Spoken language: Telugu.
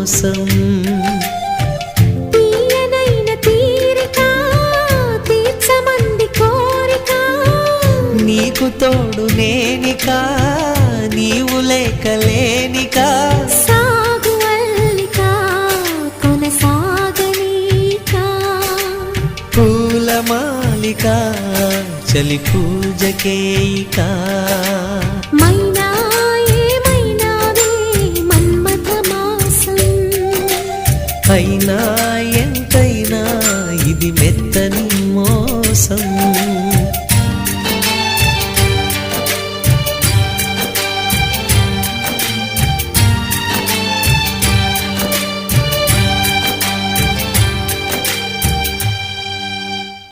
కోసం తీయనైన తీరిక తీర్చమంది కోరిక నీకు తోడు నేనిక నీవు లేకలేనిక సాగు అల్లిక కొనసాగనీక పూల మాలిక చలి పూజకేయిక మైనా ఏమైనావే మన్మథ మాసం అయినా